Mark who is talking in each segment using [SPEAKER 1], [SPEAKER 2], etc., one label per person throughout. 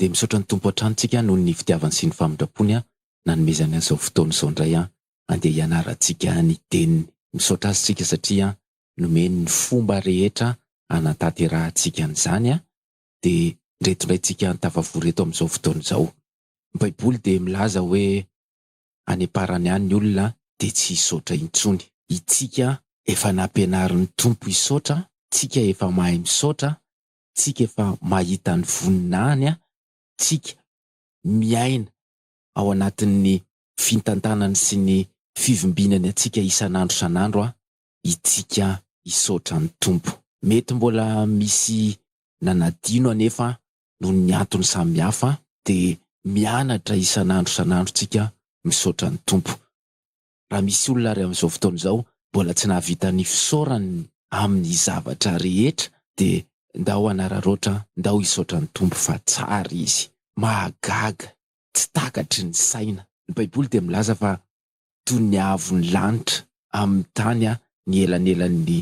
[SPEAKER 1] de misaotra ny tompo an-tranontsika noho ny fitiavany sy ny famindrapony nanomezany an'izao fotoana izao indray andeha hianarantsika ny teniny. Misaotra azy tsika satria nomeny ny fomba rehetra anatanterantsika an'izany de ndretindray tsika tafavory eto amin'izao fotoana izao. Ny Baiboly de milaza hoe any am-parany any ny olona de tsy hisaotra intsony. Itsika efa nampianarin'ny tompo hisaotra, tsika efa mahay misaotra, tsika efa mahita ny voninahiny, tsika miaina ao anatin'ny fintantanany sy ny fivimbinany atsika isan'andro itsika hisaotra ny tompo. Mety mbola misy nanadino anefa noho ny antony samihafa de mianatra isan'andro tsika misaotra ny tompo. Raha misy olona ary amin'izao fotoana izao mbola tsy nahavita ny fisaorany amin'ny zavatra rehetra de ndao anararoatra, ndao hisaotra ny tompo fa tsara izy. Mahagaga, tsy takatry ny saina. Ny Baiboly de milaza fa toy ny avy ny lanitra amin'ny tany ny elanelan'ny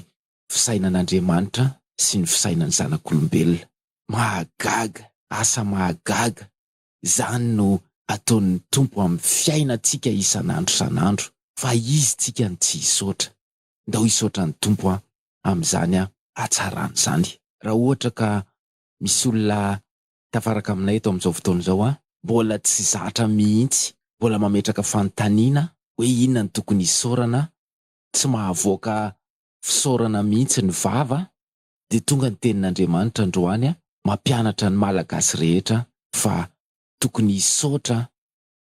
[SPEAKER 1] fisainan'Andriamanitra sy ny fisainan'ny zanak'olombelona. Mahagaga, asa mahagaga. Zany no ataon'ny tompo amin'ny fiainantsika isan'andro. Fa izy tsika ny tsy hisaotra. Ndao hisaotra ny tompo amin'izany hatsarany zany. Raha ohatra ka misy olona tafaraka aminay eto amin'izao fotoana izao mbola tsy zatra mihitsy, mbola mametraka fanontaniana hoe inona ny tokony hisaorana, tsy mahavoaka fisaorana mihitsy ny vava, de tonga ny tenin'Andriamanitra androany mampianatra ny malagasy rehetra fa tokony hisaotra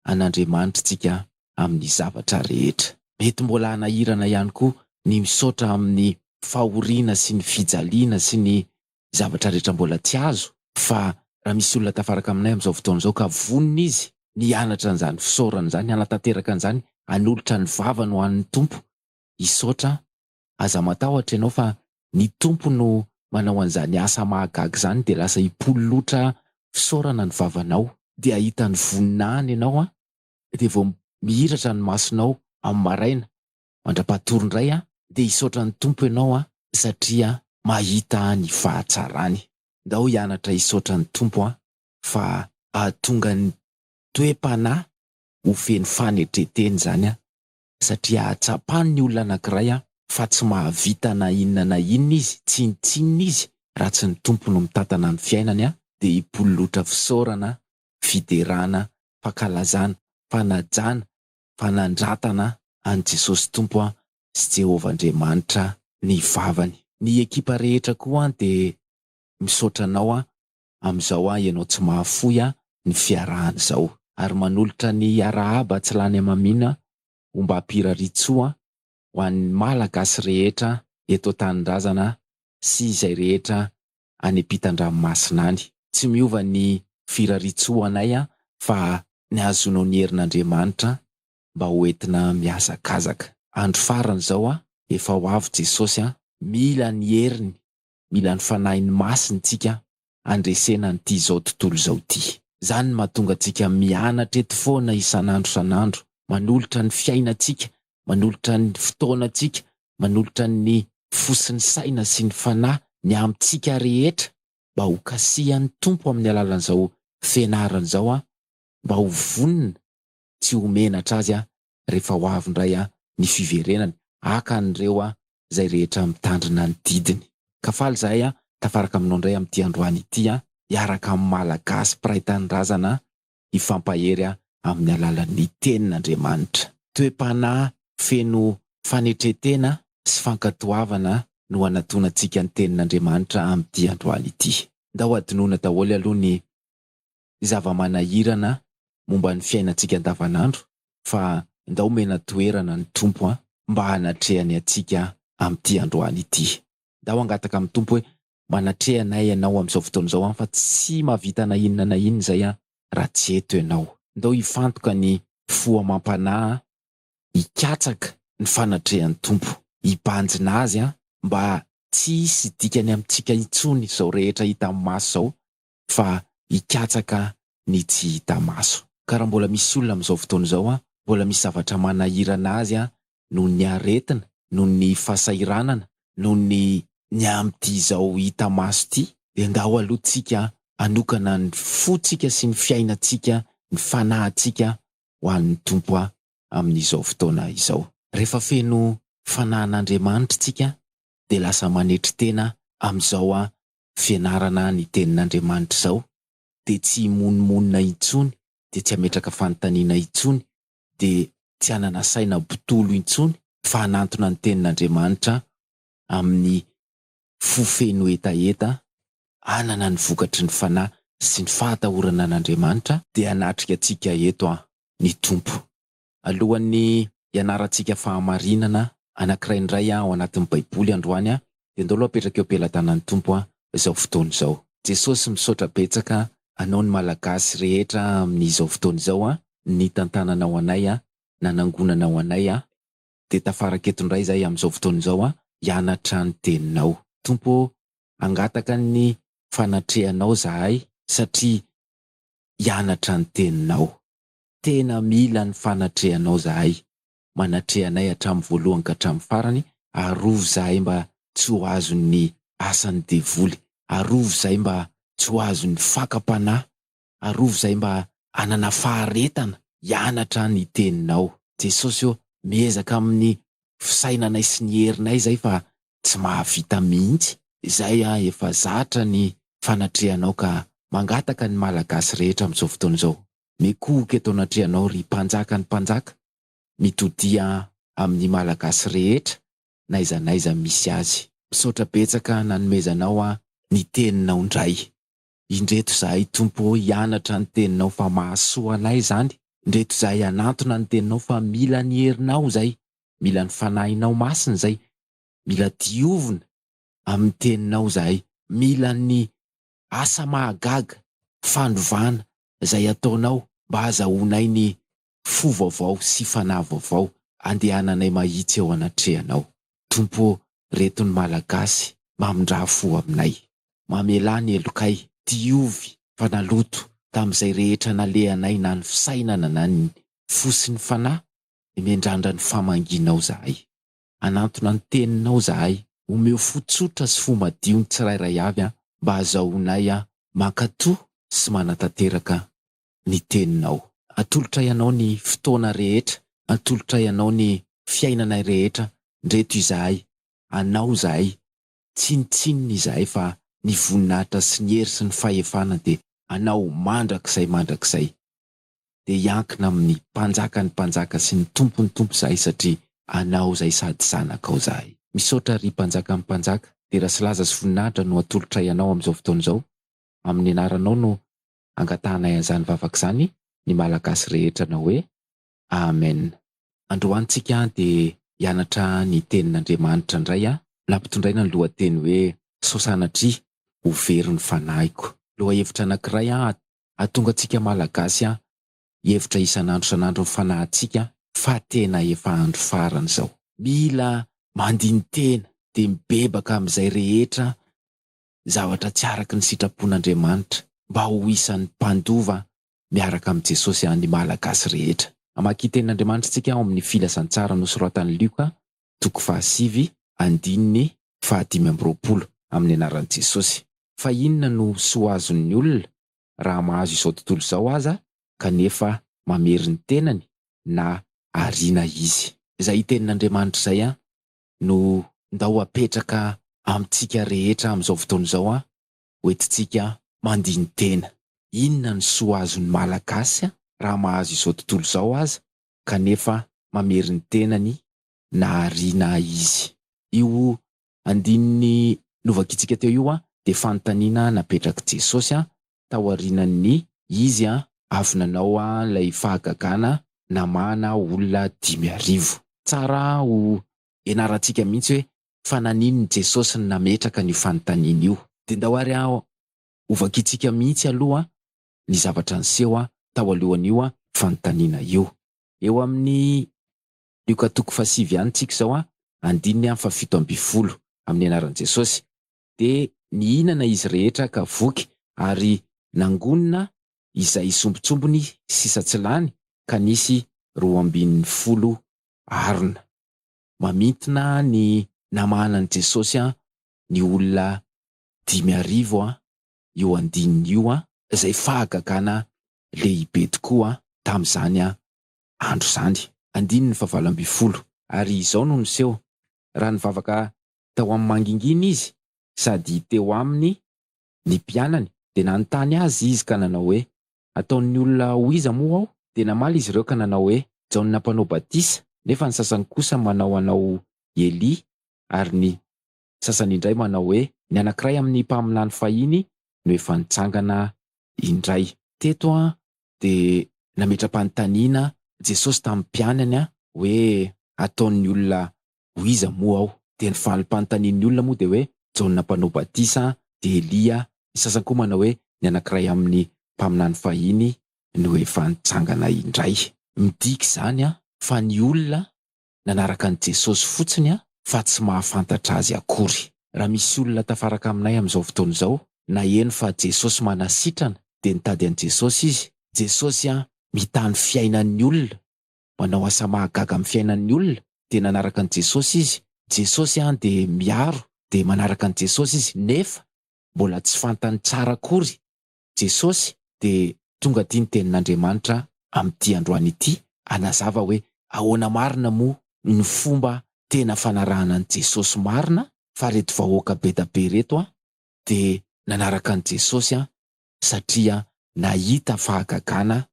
[SPEAKER 1] an'Andriamanitra tsika amin'ny zavatra rehetra. Mety mbola hanahirana ihany koa ny misaotra amin'ny fahoriana sy ny fijaliana sy ny zavatra rehetra mbola tsy azo, fa raha misy olona tafaraka aminay amin'izao fotoana izao ka vonina izy nianatra an'izany fisaorana izany, hanatanteraka an'izany, hanolotra ny vavany ho an'ny tompo, hisaotra, aza matahotra ianao fa ny tompo no manao an'izany asa mahagaga izany de lasa hipololotra fisaorana ny vavanao, de ahita ny voninahiny ianao de vao mihiratra ny masonao amin'ny maraina mandra-pahatoro indray de hisaotra ny tompo ianao satria mahita ny fahatsarany. Ndao hianatra hisaotra ny tompo fa ahatonga ny toe-panahy ho feno fanetreteny zany satria atsapany ny olona anankiray fa tsy mahavita na inona izy, tsinitsinina izy raha tsy ny tompo no mitantana ny fiainany de hipololotra fisaorana, fiderana, fankalazana, fanajana, fanandratana an Jesosy tompo sy Jehovah Andriamanitra ny vavany. Ny ekipa rehetra koa de misaotra anao amin'izao ianao tsy mahafoy ny fiarahana izao, ary manolotra ny arahaba tsy lany amamina ho mba hampiraritsoa ho an'ny malagasy rehetra eto an-tanindrazana sy izay rehetra any ampitan-dranomasina any. Tsy miova ny firaritsoanay fa ny azonao ny herin'Andriamanitra mba hoentina mihazakazaka. Andro farany izao efa ho avy Jesosy mila ny heriny, mila ny fanahiny masiny tsika andresena n'ity zao tontolo izao ity. Zany mahatonga antsika mianatra eto foana isan'andro, manolotra ny fiainantsika, manolotra ny fotoanantsika, manolotra ny fosin'ny saina sy ny fanahy ny amintsika rehetra mba ho kasihan'ny tompo amin'ny alalan'izao fianarana izao mba ho vonina tsy ho menatra azy rehefa ho avy indray ny fiverenany, haka an'ireo zay rehetra mitandrina ny didiny. Ka faly zahay tafaraka aminao indray amin'ity androany ity hiaraka amin'ny malagasy mpiray tanindrazana hifampahery amin'ny alalan'ny tenin'Andriamanitra. Toe-panahy feno fanetretena sy fankatoavana no anatonantsika ny tenin'Andriamanitra amin'ity androany ity. Ndao adinoina daholo aloha ny zava-manahirana momba ny fiainantsika andavanandro fa ndao mena toerana ny tompo mba hanatrehany atsika amin'ity androany ity. Ndao angataka amin'ny tompo hoe manatrehanay ianao amin'izao fotoana izao fa tsy mahavita na inona izay raha tsy eto ianao. Ndao hifantoka ny foamam-panahy, hikatsaka ny fanatrehan'ny tompo, hibanjina azy mba tsy hisy dikany amintsika intsony izao rehetra hita amin'ny maso izao fa hikatsaka ny tsy hita maso. Ka raha mbola misy olona amin'izao fotoana izao mbola misy zavatra manahirana azy noho ny aretina, noho ny fahasahiranana, noho ny amin'ity izao hita maso ity, de ndao aloha tsika anokana ny fotsika sy ny fiainantsika, ny fanahintsika ho an'ny Tompo amin'izao fotoana izao. Rehefa feno fanahin'Andriamanitra tsika dia lasa manetry tena amin'izao fianarana ny tenin'Andriamanitra izao, dia tsy monomonina intsony, dia tsy ametraka fanontaniana intsony, dia tsy hanana saina botolo intsony, fa hanantona ny tenin'Andriamanitra amin'ny fofeno etaeta, hanana ny vokatry ny fanahy sy ny fahatahorana an'Andriamanitra, dia hanatrika antsika eto ny Tompo. Alohan'ny ianarantsika fahamarinana anankiray indray ao anatin'ny Baiboly androany dia ndao aloha apetraka eo am-pelantanan'ny Tompo izao fotoana izao. Jesosy misaotra betsaka anao ny malagasy rehetra amin'izao fotoana izao ny tantananao anay, nanangonanao anay, dia tafaraka eto indray izahay amin'izao fotoana izao hianatra ny teninao. Tompo, angataka ny fanatrehanao zahay satria hianatra ny teninao. Tena mila ny fanatrehanao zahay. Manatrehanay hatramin'ny voalohany ka hatramin'ny farany, arovo zahay mba tsy ho azon'ny asan'ny devoly, arovo zahay mba tsy ho azon'ny fakam-panahy, arovo zahay mba hanana faharetana hianatra ny teninao. Jesosy miezaka amin'ny fisainanay sy ny herinay zahay fa tsy mahavita mihitsy. Izay efa zatra ny fanatrehanao ka mangataka ny malagasy rehetra amin'izao fotoana izao. Mikohoka eto anatrehanao ry mpanjaka ny mpanjaka, mitodia amin'ny malagasy rehetra n'aiza misy azy. Misaotra betsaka nanomezanao ny teninao indray. Indreto zahay Tompo hianatra ny teninao fa mahasoa anay izany. Indreto zahay hanantona ny teninao fa mila ny herinao zay, mila ny fanahinao masina zay, mila diovina amin'ny teninao zahay, mila ny asa mahagaga, fandrovana izay ataonao mba hahazoanay ny fo vaovao sy fanahy vaovao andehananay mahitsy eo anatrehanao. Tompo, reto ny malagasy mamindra fo aminay, mamela ny elokay, diovy fanaloto tamin'izay rehetra nalehanay na ny fisainana na ny fo sy ny fanahy, mendrandra ny famanginao zahay. Anantona ny teninao zahay, omeo fotsotra sy fo madio ny tsirairay avy mba hahazoanay mankatoa sy manatanteraka ny teninao. Atolotra ianao ny fotoana rehetra, atolotra ianao ny fiainanay rehetra. Ndreto izahay, anao zahay, tsinitsininy izahay fa ny voninahitra sy ny hery sy ny fahefana dia anao mandrakizay. Dia hiankina amin'ny mpanjaka sy ny tompo zahay satria anao zay sady zanakao zahay. Misaotra ry mpanjaka ny mpanjaka, dia raha silaza sy voninahitra no atolotra ianao amin'izao fotoana izao. Amin'ny anaranao no angatahanay an'izany vavaka izany, ny malagasy rehetra na hoe Amen. Androantsika dia hianatra ny tenin'Andriamanitra indray nampitondraina ny lohateny hoe Sanatria ho very ny Fanahiko. Lohahevitra anankiray ahatonga antsika malagasy hevitra isan'andro ny fanahintsika fa tena efa andro farany izao. Mila mandiny tena dia mibebaka amin'izay rehetra zavatra tsy araka ny sitrapon'Andriamanitra mba ho isan'ny mpandova miaraka amin'ny Jesosy ny malagasy rehetra. Amaky tenin'Andriamanitra tsika ao amin'ny filasan-tsara nosoratan'ny Luka, 7:5-20 amin'ny anaran'i Jesosy. Fa inona no soa azon'ny olona raha mahazo izao tontolo izao aza kanefa mamery ny tenany na ariana izy. Izay tenin'Andriamanitra izay no ndao apetraka amintsika rehetra amin'izao fotoana izao hoentintsika mandiny tena. Inona ny soa azon'ny malagasy raha mahazo izao tontolo izao aza kanefa mamery ny tenany na ariana izy. Io andininy novakitsika teo io dia fanontaniana napetraka Jesosy tao aorianan'ny izy avy nanao ilay fahagagana namana olona 5,000. Tsara ho ianarantsika mihitsy hoe fa nanino Jesosy ny nametraka ny fanontaniana io. Dia ndao ary hovakitsika mihitsy aloha ny zavatra niseho tao alohan'io fanontaniana io. Eo amin'ny Luka 7 antsika izao andininy 7:20 amin'ny anaran'i Jesosy. Dia nihinana izy rehetra ka voky ary nangonina izay sombitsombony sisa-tsilany ka nisy 12 arona. Mamintona ny namahanan'i Jesosy ny olona 5,000 io andininy io izay fahagagana lehibe tokoa tamin'izany andro zany. Andininy fa 20 ary izao no niseho. Raha nivavaka tao amin'ny mangingina izy sady teo aminy ny mpianany dia nanontany azy izy ka nanao hoe ataon'ny olona ho iza moa aho, dia namaly izy ireo ka nanao hoe Jaona mpanao batisa, nefa ny sasany kosa manao Eli, ary ny sasany indray manao hoe ny anankiray amin'ny mpaminany fahiny no efa nitsangana indray. Teto dia nametra-panontaniana Jesosy tamin'ny mpianany hoe ataon'ny olona ho iza moa aho, dia ny falim-panontanian'ny olona moa dia hoe Jaona mpanao batisa, dia Elia, ny sasany koa manao hoe ny anankiray amin'ny mpaminany fahiny no efa nitsangana indray. Midika izany fa ny olona nanaraka an' Jesosy fotsiny fa tsy mahafantatra azy akory. Raha misy olona tafaraka aminay amin'izao fotoana izao na eno fa Jesosy manasitrana dia nitady an' Jesosy izy. Jesosy mitany fiainan'ny olona, manao asa mahagaga amin'ny fiainan'ny olona, dia nanaraka an' Jesosy izy. Jesosy dia miaro, dia manaraka an' Jesosy izy, nefa mbola tsy fantany tsara akory Jesosy. Dia tonga ty ny tenin'Andriamanitra amin'ity androany ity, anazava hoe ahoana marina moa ny fomba tena fanarahana an' Jesosy marina, fa reto vahoaka be da be reto dia nanaraka an' Jesosy satria nahita fahagagana,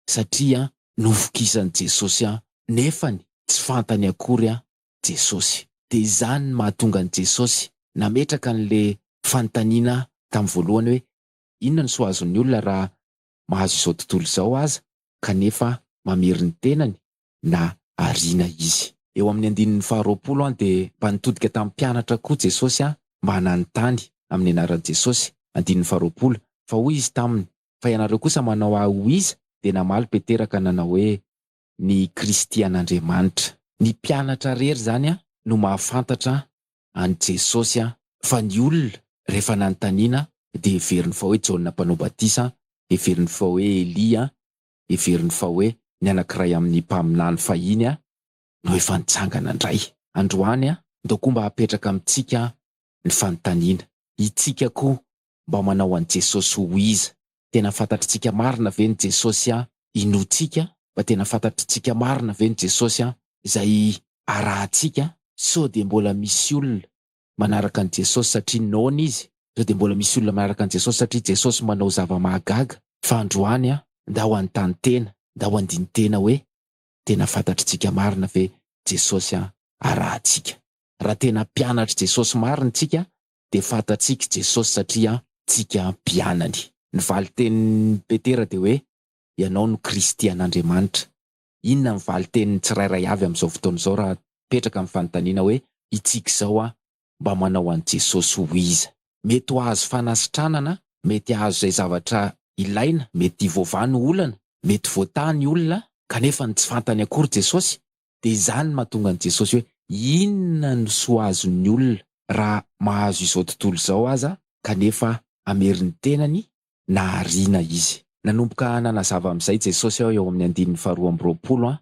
[SPEAKER 1] satria novokisan' Jesosy nefany tsy fantany akory Jesosy. Dia izany ny mahatonga an' Jesosy nametraka an'le fanontaniana tamin'ny voalohany hoe inona ny soazon'ny olona raha mahazo izao tontolo izao aza kanefa mamery ny tenany na ariana izy. Eo amin'ny andininy 20 dia mba nitodika tamin'ny mpianatra koa Jesosy mba hananontany amin'ny anaran'i Jesosy. Andininy 20 fa hoy izy taminy, fa ianareo kosa manao ho iza, dia namaly Petera ka nanao hoe ny Kristy an'Andriamanitra. Ny mpianatra rery zany no mahafantatra an' Jesosy fa ny olona rehefa nanontaniana dia heveriny fa hoe Jaona mpanao batisa, heveriny fa hoe Elia, heveriny fa hoe ny anankiray amin'ny mpaminany fahiny no efa nitsangana indray. Androany ndao koa mba hapetraka amintsika ny fanontaniana. Itsika koa mba manao an' Jesosy ho iza. Tena fantatritsika marina ve ny Jesosy inotsika? Mba tena fantatritsika marina ve ny Jesosy izay arahantsika? Sao dia mbola misy olona manaraka an' Jesosy satria naona izy? Sao dia mbola misy olona manaraka an' Jesosy satria Jesosy manao zava-mahagaga? Fa androany ndao anontany tena, ndao andiny tena hoe tena fantatritsika marina ve Jesosy arahantsika? Raha tena mpianatra Jesosy marina tsika dia fantatsika Jesosy satria tsika mpianany. Ny valitenin'ny Petera dia hoe ianao no Kristy an'Andriamanitra. Inona ny valitenin'ny tsirairay avy amin'izao fotoana izao raha petraka amin'ny fanontaniana hoe itsika izao mba manao an' Jesosy ho iza? Mety ho azo fanasitranana, mety azo izay zavatra ilaina, mety voavany olana, mety voatany olona kanefa ny tsy fantany akory Jesosy. Dia izany mahatonga an' Jesosy hoe inona no soazon'ny olona raha mahazo izao tontolo izao aza kanefa amery ny tenany na ariana izy. Nanomboka nanazava amin'izay Jesosy eo amin'ny andininy 12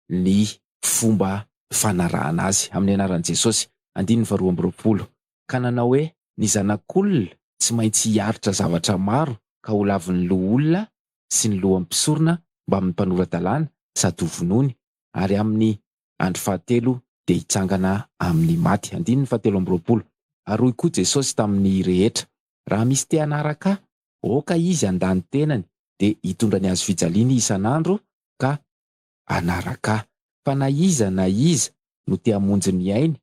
[SPEAKER 1] ny fomba fanarahana azy amin'ny anaran'i Jesosy. Andininy 12 ka nanao hoe ny zanak'olona tsy maintsy hiaritra zavatra maro ka ho lavin'ny loha olona sy ny lohan'ny mpisorona mba amin'ny mpanora-dalàna sady ho vonony, ary amin'ny andro fahatelo dia hitsangana amin'ny maty. Andininy 17 ary hoy koa Jesosy tamin'ny rehetra, raha misy te hanaraka oka izy handany tenany dia hitondra ny azo fijaliana isan'andro ka hanaraka. Fa na iza no te hamonjy ny ainy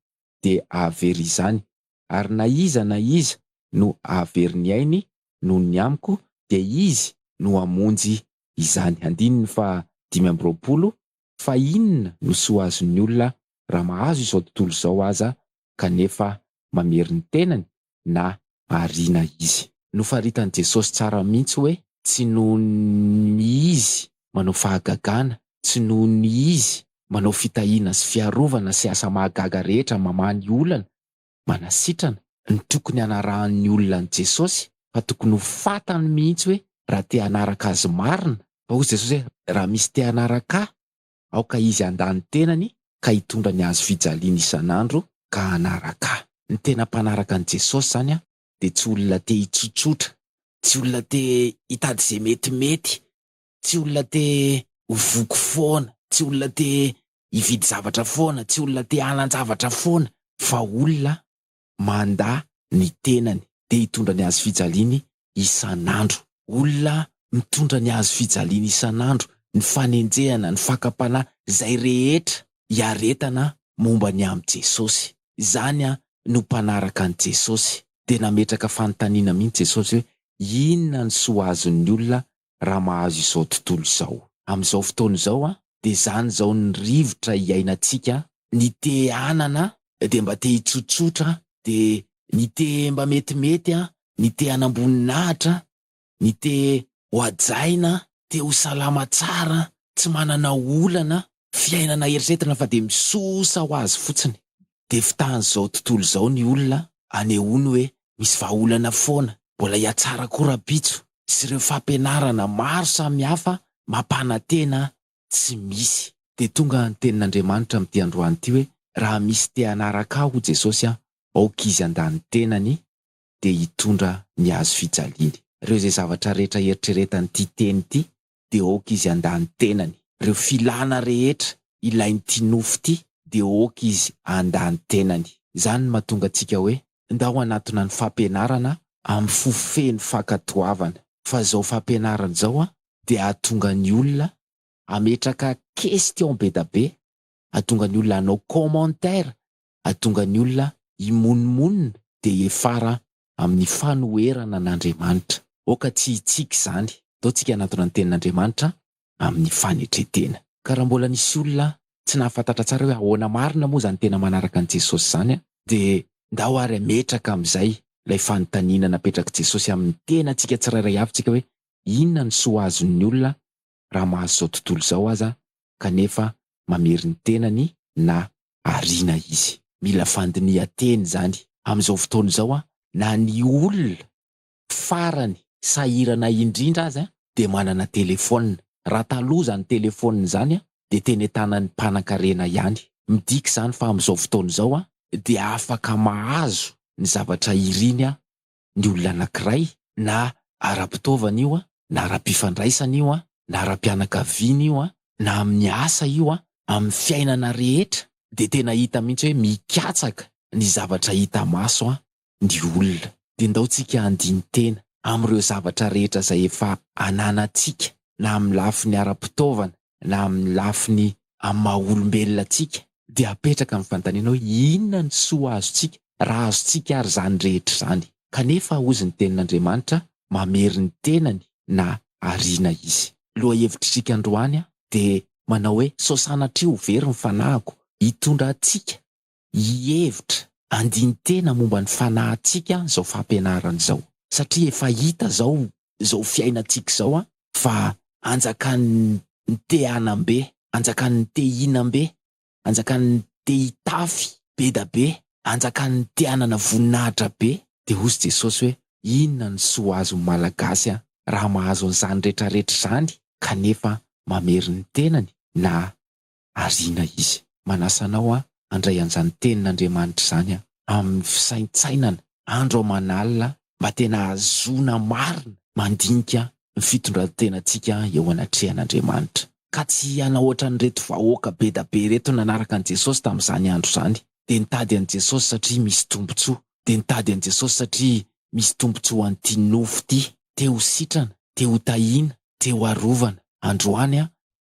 [SPEAKER 1] dia hahavery izany, ary na iza no hahavery ny ainy noho ny amiko dia izy no hamonjy izany. Andininy 15 fa inona no soazon'ny olona raha mahazo izao tontolo izao aza kanefa mamery ny tenany na ariana izy? Nofaritan'i Jesosy tsara mihitsy hoe tsy noho ny izy manao fahagagana, tsy noho ny izy manao fitahiana sy fiarovana sy asa mahagaga rehetra mamany olana manasitrana ny tokony hanarahan'ny olona an' Jesosy, fa tokony ho fantany mihitsy hoe raha te hanaraka azy marina. Fa hoy Jesosy hoe raha misy te hanaraka aoka izy handany tenany ka hitondra ny azo fijaliana isan'andro ka hanaraka. Ny tena mpanaraka an' Jesosy zany dia tsy olona te hitsotsotra, tsy olona te hitady izay metimety, tsy olona te hovoky foana, tsy olona te hividy zavatra foana, tsy olona te hanan-javatra foana, fa olona mandà ny tenany dia hitondra ny hazo fijaliany isan'andro. Olona mitondra ny hazo fijaliana isan'andro, ny fanenjehana, ny fakapanahy, izay rehetra hiaretana momba ny amin'ny Jesosy. Izany no mpanaraka an' Jesosy. Dia nametraka fanontaniana mihitsy Jesosy hoe inona ny soa azon'ny olona raha mahazo izao tontolo izao. Amin'izao fotoana izao dia izany izao ny rivotra hiainantsika. Ny te hanana dia mba te hitsotsotra, dia ny te mba metimety, ny te hanamboninahitra, ny te ho hajaina, te ho salama tsara, tsy manana olana, fiainana eritreretana fa dia misosa ho azy fotsiny. Dia fitahan'izao tontolo izao ny olona anehoany hoe misy vahaolana foana, mbola hiatsara koram-pitso sy ireo fampianarana maro samihafa mampanantena tsy misy. Dia tonga ny tenin'Andriamanitra amin'ity androany ity hoe raha misy te hanaraka aho Jesosy, aoka izy handany tenany dia hitondra ny hazo fijaliany. Ireo izay zavatra rehetra eritreretan'ity teny ity dia aoka izy handany tenany. Ireo filana rehetra ilain'ity nofo ity dia aoka izy handany tenany. Izany no mahatonga antsika hoe ndao anatona ny fampianarana amin'ny fofeny fankatoavana. Fa izao fampianarana izao dia hahatonga ny olona hametraka question be da be, hahatonga ny olona hanao commentaire, hahatonga ny olona himonmonina dia hiefara amin'ny fanoherana an'Andriamanitra. Oka tsy hitsika izany, ataontsika anatona ny tenin'Andriamanitra amin'ny fanetretena. Ka raha mbola nisy olona tsy nahafantatra tsara hoe ahoana marina moa izany tena manaraka an' Jesosy izany, dia ndao ary ametraka amin'izay ilay fanontaniana napetraka Jesosy amin'ny tenantsika tsirairay avy tsika hoe inona ny soa azon'ny olona raha mahazo izao tontolo izao aza kanefa mamery ny tenany na ariana izy. Mila fandinihan-teny izany amin'izao fotoana izao na ny olona farany sahirana indrindra aza dia manana telefona. Raha taloha izany telefona izany dia teny entanan'ny mpanan-karena ihany. Midika izany fa amin'izao fotoana izao dia afaka mahazo ny zavatra iriny ny olona anankiray, na ara-pitaovana io, na ara-pifandraisana io, na ara-pianakaviana io, na amin'ny asa io, amin'ny fiainana rehetra. Dia tena hita mihitsy hoe mikatsaka ny zavatra hita maso ny olona. Dia ndao tsika handiny tena amin'ireo zavatra rehetra izay efa ananantsika, na amin'ny lafiny ara-pitaovana, na amin'ny lafiny amin'ny maha-olombelona antsika, dia apetraka amin'ny fanontaniana hoe inona ny soa azontsika raha azontsika ary izany rehetra izany. Kanefa hozy ny tenin'Andriamanitra mamery ny tenany na ariana izy. Loha hevitritsika androany dia manao hoe sao Sanatria ho very ny fanahiko, hitondra antsika hihevitra handiny tena momba ny fanahintsika izao fampianarana izao. Satria efa hita izao fiainantsika izao fa anjakan'ny te hanam-be, anjakan'ny te hihinam-be, anjakan'ny te hitafy be da be, anjakan'ny te hanana voninahitra be. Dia hozy Jesosy hoe inona ny soa azon'ny malagasy raha mahazo an'izany rehetrarehetra izany kanefa mamery ny tenany na ariana izy. Manasa anao handray an'izany tenin'Andriamanitra izany amin'ny fisaintsainana andro aman'alina mba tena azoana marina mandinika ny fitondrantenantsika eo anatrehan'Andriamanitra. Ka tsy hanao ohatran'ireto vahoaka be da be reto nanaraka an'i Jesosy tamin'izany andro izany. Dia nitady an'i Jesosy satria misy tombontsoa. Dia nitady an'i Jesosy satria misy tombontsoa an'ity nofo ity. Te ho sitrana, te ho tahiana, te ho arovana. Androany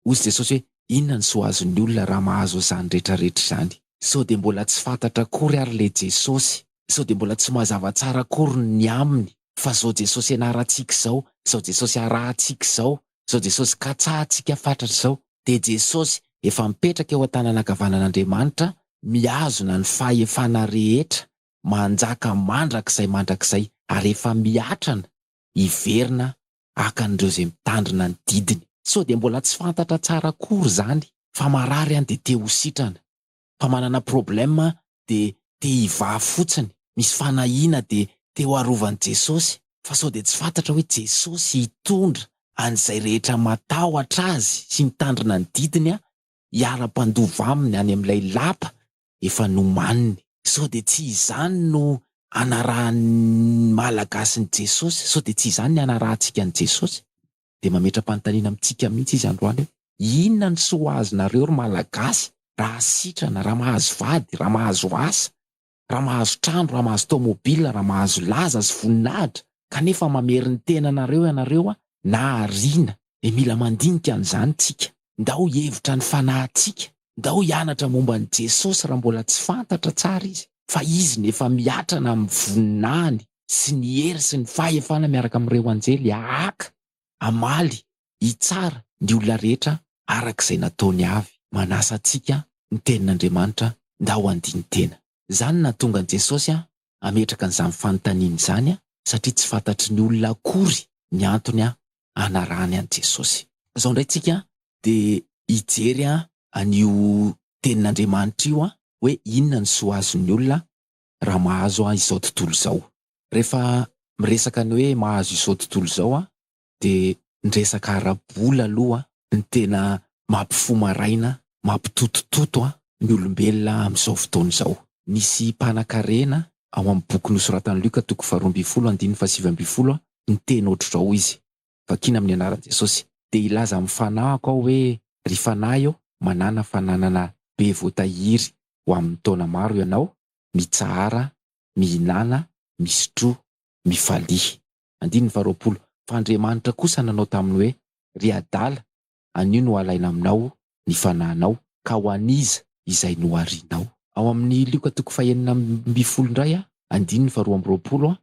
[SPEAKER 1] hozy Jesosy hoe inona ny soa azon'ny olona raha mahazo izany rehetrarehetra izany. Sao dia mbola tsy fantatra akory ary le Jesosy. Sao dia mbola tsy mazava tsara akory ny aminy. Fa izao Jesosy ianarantsika izao, izao Jesosy arahantsika izao, izao Jesosy katsahantsika fantatra izao, dia Jesosy efa mipetraka eo an-tanana ankavanan'Andriamanitra, mihazona ny fahefana rehetra, manjaka mandrakizay, ary efa miatrana hiverina hakan'ireo izay mitandrina ny didiny. Sao dia mbola tsy fantatra tsara akory izany, fa marary dia te ho sitrana, fa manana problème dia te hivaha fotsiny, misy fanahiana dia te ho arovan'i Jesosy, fa sao dia tsy fantatra hoe Jesosy hitondra an'izay rehetra matahotra azy sy mitandrina ny didiny hiara-pandova aminy any amin'ilay lapa efa nomaniny. Sao dia tsy izany no anarahany malagasy ny Jesosy, sao de tsy izany ny anarahantsika ny Jesosy. De mametra-panontaniana amintsika mihitsy izy androany hoe inona ny soa azonareo ry malagasy raha sitrana, raha mahazo vady, raha mahazo asa, raha mahazo trano, raha mahazo tômôbila, raha mahazo laza sy voninahitra, kanefa mamery ny tenanareo ianareo na ariana. E mila mandinika an'izany tsika. Ndao hevitra ny fanahintsika, ndao hianatra momba ny Jesosy raha mbola tsy fantatra tsara izy. Fa izy nefa miatrana amin'ny voninahiny sy ny hery sy ny fahefana miaraka amin'ireo anjely haka, hamaly, hitsara ny olona rehetra arak'izay nataony avy. Manasa antsika ny tenin'Andriamanitra ndao handiny tena. Zany nahatonga an'i Jesosy ametraka an'izany fanontaniana izany satria tsy fantatry ny olona akory ny antony anarahany an'i Jesosy. Zao ndray tsika de hijery an'io tenin'Andriamanitra io hoe inona ny soa azon'ny olona raha mahazo izao tontolo izao. Rehefa miresaka ny hoe mahazo izao tontolo izao de ny resaka ara-bola aloha ny tena mampifomaraina, mampitotototo ny olombelona amin'izao fotoana izao. Nisy mpanan-karena ao amin'ny boky nosoratan'i Luka 2:20-20 ny teny ohatr'izao izy. Vakina amin'ny anaran'i Jesosy. De ilaza amin'ny Fanahiko ao hoe ry fanahy io manana fananana be voatahiry ho amin'ny taona maro ianao, mitsahara, mihinana, misotro, mifalia. 20 Fa Andriamanitra kosa nanao taminy hoe ry adala, anio no alaina aminao ny fanahinao, ka ho aniza izay no arianao. Ao amin'ny Luka 2:20 indray 20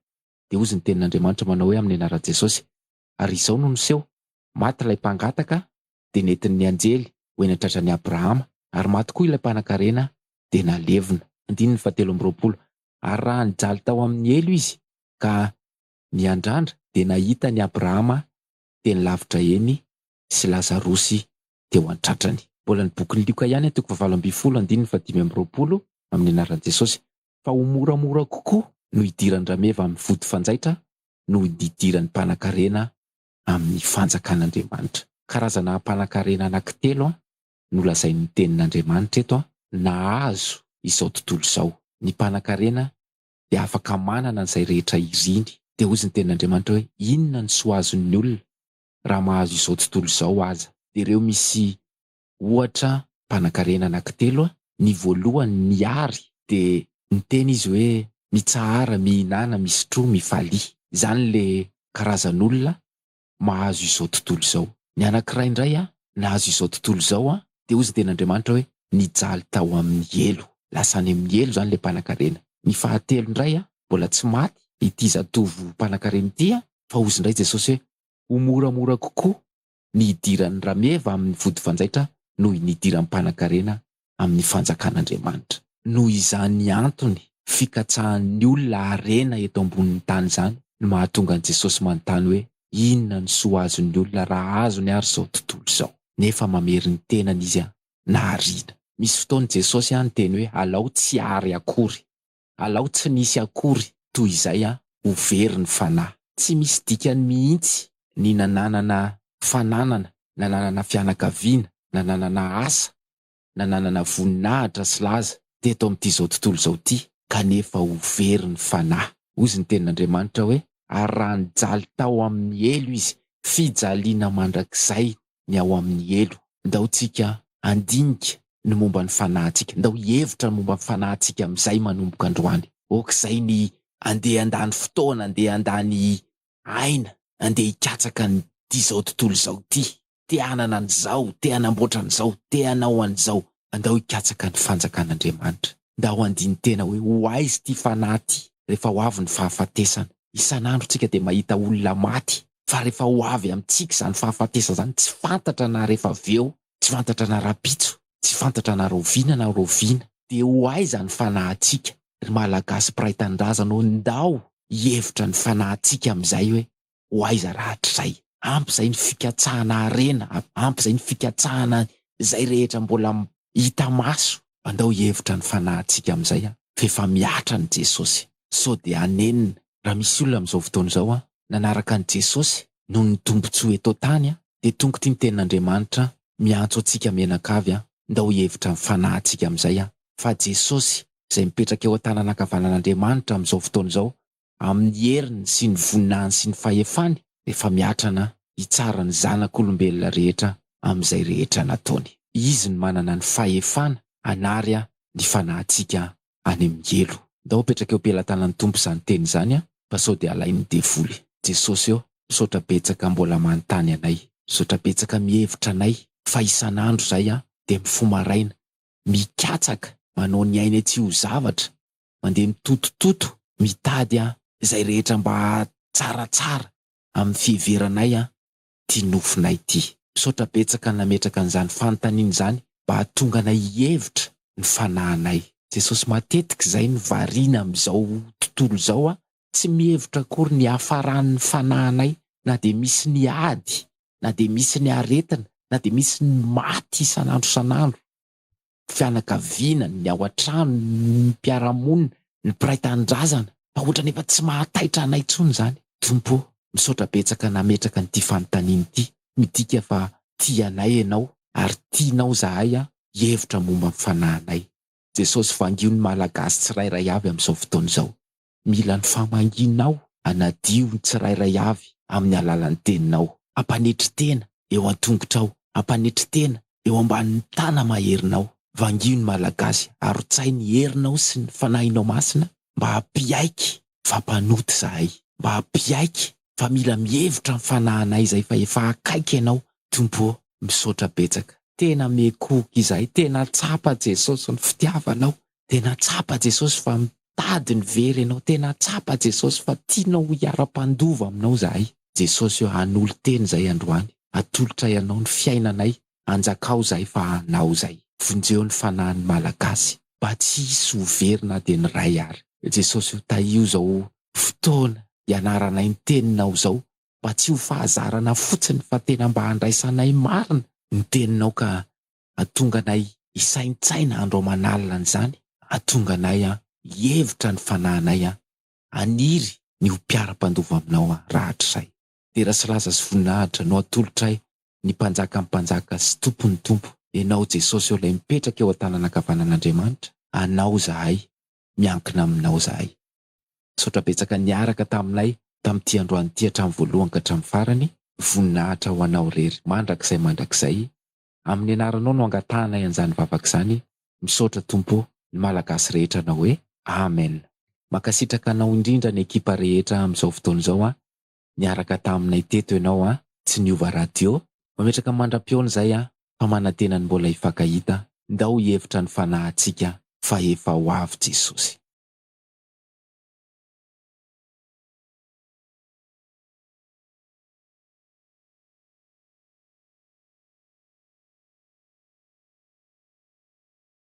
[SPEAKER 1] de ozy ny tenin'Andriamanitra manao hoe amin'ny anaran'i Jesosy, ary izao no niseho, maty ilay mpangataka de nentin'ny anjely ho eny an-tratran'i Abrahama, ary maty koa ilay mpanan-karena de nalevona. 17 Ary raha nijaly tao amin'ny elo izy ka niandrandra de nahita ny Abrahama teny lavitra eny sy Lazarosy teo an-tratrany. Mbola ny bokin'ny Luka ihany 2:20 amin'ny anaran'i Jesosy. Fa ho moramora kokoa no hidiran'ny rameva amin'ny vody fanjaitra no hidiran'ny mpanan-karena amin'ny fanjakan'Andriamanitra. Karazana mpanan-karena anankitelo no lazain'ny tenin'Andriamanitra eto nahazo izao tontolo izao. Ny mpanan-karena de afaka manana an'izay rehetra iriny. De ozy ny tenin'Andriamanitra hoe inona ny soa azon'ny olona raha mahazo izao tontolo izao aza. De ireo misy ohatra mpanan-karena anankitelo ny voalohany niary de niteny izy hoe mitsahara, mihinana, misotro, mifalia. Zany le karazan'olona mahazo izao tontolo izao. Ny anankiray indray nahazo izao tontolo izao de ozy ny tenin'Andriamanitra hoe nijaly tao amin'ny elo. Lasany amin'ny elo zany le mpanan-karena. Ny fahatelo indray mbola tsy maty ity zatovo mpanan-karena ity fa ozy indray Jesosy hoe ho moramora kokoa ny hidiran'ny rameva amin'ny vody fanjaitra noho ny hidiran'ny mpanan-karena amin'ny fanjakan'Andriamanitra. Noho izany antony fikatsahan'ny olona harena eto ambonin'ny tany zany no mahatonga an'i Jesosy manontany hoe inona ny soa azon'ny olona raha azony ary izao tontolo izao. Nefa mamery ny tenany izy na harina. Misy fotoana Jesosy niteny hoe alao tsy ary akory, alao tsy nisy akory toy izay ho very ny fanahy. Tsy misy dikany mihitsy ny nananana fananana, nananana fianakaviana, nananana asa, nananana voninahitra sy laza teto amin'ity izao tontolo izao ity kanefa ho very ny fanahy. Ozy ny tenin'Andriamanitra hoe ary raha nijaly tao amin'ny elo izy, fijaliana mandrakizay ny ao amin'ny elo. Ndao tsika andinika ny momba ny fanahintsika, ndao hevitra ny momba ny fanahintsika amin'izay manomboka androany. Okizay ny andeha andany fotoana, andeha andany aina, andeha hikatsaka ny izao tontolo izao ity, te hanana an'izao, te hanamboatra an'izao, te hanao an'izao, andao hikatsaka ny fanjakan'Andriamanitra. Ndao andiny tena hoe ho aiza ity fanahy ity rehefa ho avy ny fahafatesana. Isan'andro tsika de mahita olona maty, fa rehefa ho avy amintsika zany fahafatesana zany tsy fantatra na rehefa aveo, tsy fantatra na rapitso, tsy fantatra na roviana na roviana. De ho aiza ny fanahintsika? Ry malagasy mpiray tanindrazana ndao hevitra ny fanahintsika amin'izay hoe ho aiza rahatr'izay. Ampy izay ny fikatsahana harena, ampy izay ny fikatsahana izay rehetra mbola hita maso. Andao hevitra ny fanahintsika amin'izay fefa miatra ny Jesosy. So de anenina raha misy olona amin'izao fotoana izao nanaraka ny Jesosy noho ny tombotsoa eto tany de tonga ity ny tenin'Andriamanitra miantso antsika menakavy ndao hevitra ny fanahintsika amin'izay fa Jesosy izay mipetraka eo an-tanan'ankavanan'Andriamanitra amin'izao fotoana izao, amin'ny heriny sy ny voninahiny sy ny fahefany, efa miatrana hitsara ny zanak'olombelona rehetra amin'izay rehetra nataony. Izy ny manana ny fahefana hanary ny fanahintsika any amin'ny elo. Ndao petraka eo am-pelantanan'ny Tompo izany teny izany fa sao dia alainy devoly. Jesosy eo misaotra betsaka mbola manontany anay, misaotra betsaka mihevitra anay fa isan'andro zay dia mifomaraina, mikatsaka, manao ny ainy tsy ho zavatra, mandeha mitotototo, mitady izay rehetra mba tsaratsara amin'ny fiheveranay ty nofinay ity. Misaotra betsaka nametraka an'izany fanontaniana izany mba hahatonga anay hihevitra ny fanahinay. Jesosy matetika izay ny variana amin'izao tontolo izao tsy mihevitra akory ny hafaran'ny fanahinay, na dia misy ny ady, na dia misy ny aretina, na dia misy ny maty isan'andro isan'andro. Fianakaviana, ny ao an-trano, ny mpiara-monina, ny mpiray tanindrazana, fa ohatra nefa tsy mahataitra anay intsony izany. Tompo, misaotra betsaka nametraka n'ity fanontaniana ity, midika fa tia anay ianao ary tianao zahay hihevitra momba ny fanahinay. Jesosy vangio ny malagasy tsirairay avy amin'izao fotoana izao. Mila ny famahinao hanadio ny tsirairay avy amin'ny alalan'ny teninao. Hampanetry tena eo an-tongotrao, hampanetry tena eo ambanin'ny tana maherinao. Vangio ny malagasy, arotsahy ny herinao sy ny fanahinao masina mba hampiaiky fa mpanoty zahay, mba hampiaiky fa mila mihevitra ny fanahinay izay fa efa akaiky ianao. Tompo, misaotra betsaka. Tena mekoky izahay, tena tsapa Jesosy ny fitiavanao, tena tsapa Jesosy fa mitady ny very ianao, tena tsapa Jesosy fa tianao hiara-pandova aminao zahay. Jesosy eo hanolo teny izay androany, atolotra ianao ny fiainanay, anjakao zahay fa hanao zay. Vonjeo ny fanahin'ny malagasy mba tsy hisy ho very na dia ny ray ary. Jesosy io tahio izao fotoana ianaranay ny teninao izao mba tsy ho fahazarana fotsiny fa tena mba handraisanay marina ny teninao, ka hatonga anay hisaintsaina andro manalina an'izany, hatonga anay hihevitra ny fanahinay, haniry ny ho mpiara-pandova aminao rahatrizay. Tera sy laza sy voninahitra no atolotray ny mpanjaka amin'ny mpanjaka sy tompon'ny tompo. Ianao Jesosy eo ilay mipetraka eo an-tanan'ankavanan'Andriamanitra, anao zahay, miankina aminao zahay. Misaotra betsaka niaraka taminay tamin'ity androany ity hatramin'ny voalohany ka hatramin'ny farany. Voninahitra ho anao rery mandrakizay amin'ny anaranao no angatanay an'izany vavaka izany. Misaotra Tompo, ny malagasy rehetra anao hoe amen. Makasitraka anao indrindra ny ekipa rehetra amin'izao fotoana izao niaraka taminay teto ianao tsy niova radio, mametraka mandram-piona izay fa manantena ny mbola hifankahita, ndao hihevitra ny fanahintsika fa efa ho avy Jesosy.